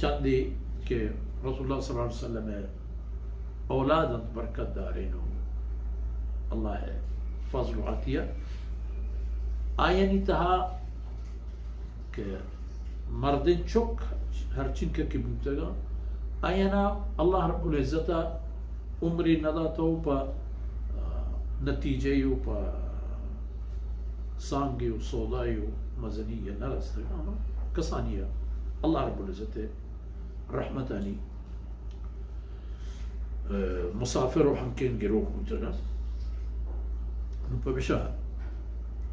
चंदी के रसूलुल्लाह सल्लल्लाहु अलैहि वसल्लम औलाद बरकत दारेन अल्लाह फजल अतिया आयनी तहा के मर्दिन चुक हर चिंक की बुतगा आयना अल्लाह रब्बुल इज्जत उम्री नदा तो पा नतीजे यू पा सांगे सौदायू मजनी नरस्तगा कसानिया अल्लाह रब्बुल इज्जत रहमतानी मुसाफिर हमकिन गिरोह मुतगा पबिशा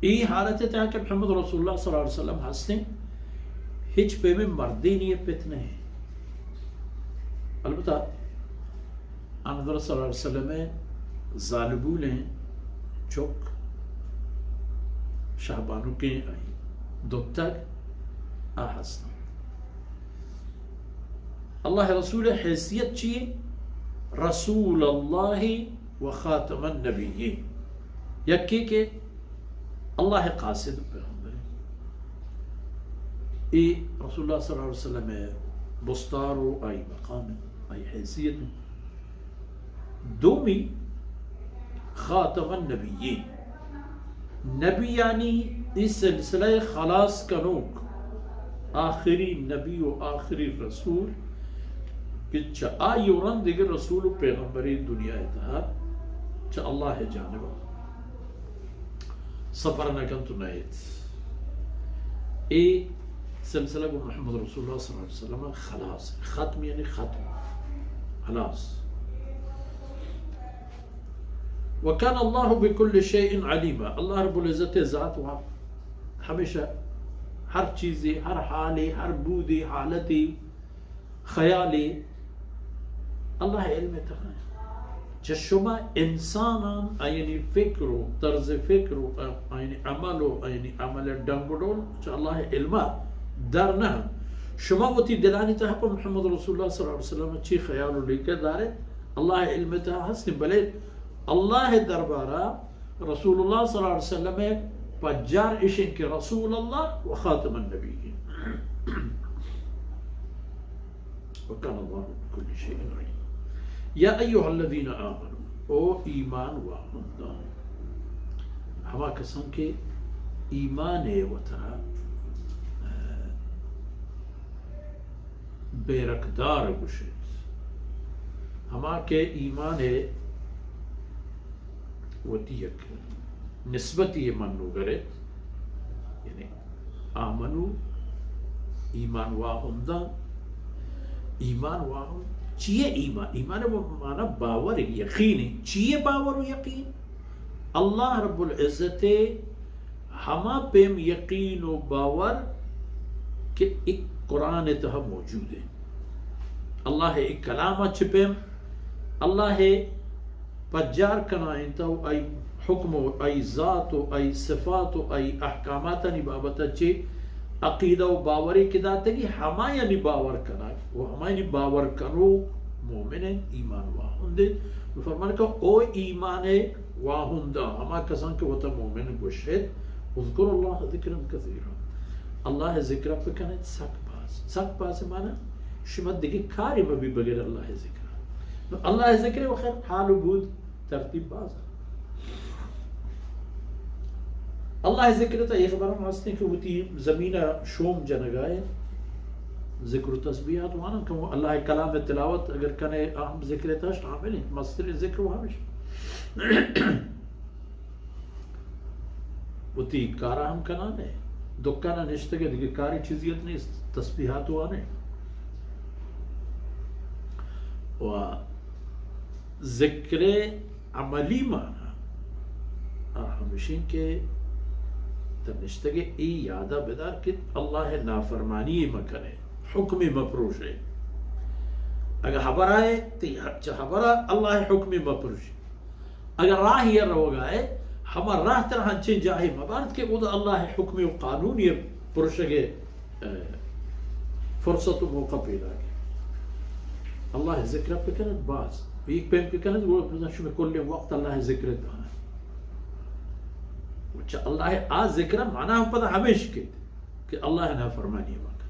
ई हालत है कि मोहम्मद रसूलुल्लाह सल्लल्लाहु अलैहि वसल्लम हंसते हिच पे में मर्दीन ये पितने हैं अलबत्ता अनवर सल्लल्लाहु अलैहि वसल्लम में जालिबूल हैं चौक शाहबानों के आई दो तक आ हंसना अल्लाह रसूल हैसियत चाहिए रसूल अल्लाह व खातमन नबीय्यीन यक्की के अल्लाह कासिद पैगंबर ए रसूलुल्लाह सल्लल्लाहु अलैहि वसल्लम में बुस्तारो आई मकाम आई हैसियत दोमी खातमन नबीय्यीन नबी यानी इस सिलसिला खलास का नोक आखिरी नबी व आखिरी रसूल कि आयुरन दिगर रसूल पैगंबरी दुनिया था च अल्लाह जानब सफर नकन तो नयत ए सिलसिला को मोहम्मद रसूलुल्लाह सल्लल्लाहु अलैहि वसल्लम खलास खत्म यानी खत्म खलास वकान अल्लाह बिकुल्लि शैइन अलीमा अल्लाह रब्बुल इज्जत ज़ात व हमेशा हर चीज़ हर हाल हर बूदी हालती ख्याली अल्लाह इल्म तक चशुमा इंसान यानी फिक्रो तर्ज फिक्रो यानी अमलो यानी अमल डंगडोल अल्लाह इल्म दर न शुमा वती दिलानी तह पर मोहम्मद रसूलुल्लाह सल्लल्लाहु अलैहि वसल्लम अच्छी ख्याल लेकर दारे अल्लाह इल्म तह हसन भले अल्लाह दरबारा रसूलुल्लाह सल्लल्लाहु अलैहि वसल्लम पज्जार इशिन के रसूल अल्लाह व खातमन नबीय्यीन वकान अल्लाह बिकुल्लि शैइन अलीम या अय्युहल्लज़ीना आमनू ओ ईमान वाला हवा कसम के ईमान है वतरा बेरकदार गुशे हमा के ईमान है वती एक निस्बत ये मनु करे यानी आमनू ईमान वाहुंदा ईमान वाहुं चिए ईमान ईमान वो माना बावर यकीन चिए बावर यकीन अल्लाह रब्बुल इज्जत हमा पेम यकीन व बावर के एक कुरान तह मौजूद है अल्लाह एक कलाम छिपेम अल्लाह पज्जार कनाइन तो आई हुक्म आई ज़ात आई सिफात आई अहकामात बाबत चे अकीदा व बावरी की दाते की हमाया नि बावर कना वो हमाय नि बावर करो मोमिन ईमान वाहुंदे फरमान का ओ ईमान वाहुंदा हमा कसन के वता मोमिन गुशेद उज़कुरुल्लाह ज़िक्रन कसीरा अल्लाह ज़िक्र पे कने सक पास माना शुमत दिखे कारी में भी बगैर अल्लाह ज़िक्र तो अल्लाह ज़िक्र व खैर हाल बूद तरतीब बाज़ अल्लाह ज़िक्र तो एक बार वास्ते कि होती ज़मीना शोम जनगाए ज़िक्र तस्बीहात वाना कि अल्लाह कलाम तिलावत अगर कने अहम ज़िक्र था शामिल मस्तर ज़िक्र हमेशा होती कारा हम कना ने दुकाना निश्ते के दिखे कारी चीज़ियत नहीं तस्बीहात वाने व ज़िक्र अमली माना हमेशा के निश्ते के ई यादा बेदार कि अल्लाह नाफरमानी मकने हुक्म मफरूश है अगर हबर आए तो हबरा अल्लाह हुक्म मफरूश अगर राह ये रोगा है हमार राह तरह चे जाए मबारत के उद अल्लाह हुक्म कानून ये पुरुष के फुर्सत मौका पैदा के अल्लाह जिक्र पे कनत बाज एक पेन पे कनत वो शुमे कुल वक्त अल्लाह जिक्र अल्लाह आ जिक्र माना हम पता हमेश के कि अल्लाह नाफरमानी मकर।